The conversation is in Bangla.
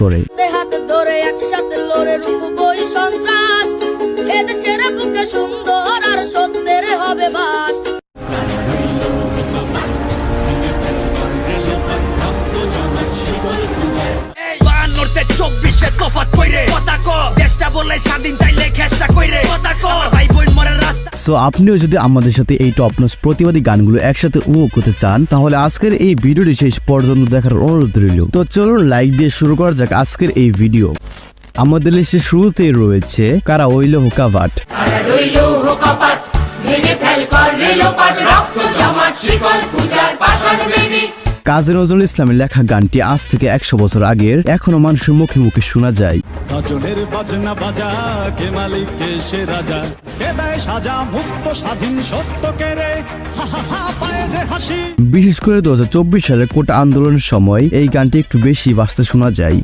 করে। হাত ধরে একসাথে লড়ে রুখবই সন্ত্রাস, এদেশের বুকে সুন্দর আর সত্যের হবে বাস। সো আপনিও যদি আমাদের সাথে এই টপ নচ প্রতিবাদী গানগুলো একসাথে উপভোগ করতে চান তাহলে আজকের এই ভিডিওটি শেষ পর্যন্ত দেখার অনুরোধ রইল। তো চলুন লাইক দিয়ে শুরু করা যাক আজকের এই ভিডিও। আমাদের লিস্টের শুরুতেই রয়েছে কারা ওইল হোকাভাট। কাজী নজরুল ইসলামের লেখা গানটি আজ থেকে 100 বছর আগের, এখনো মানুষের মুখে মুখে শোনা যায়। বিশেষ করে 2024 সালের কোটা আন্দোলনের সময় এই গানটি একটু বেশি বাজতে শোনা যায়।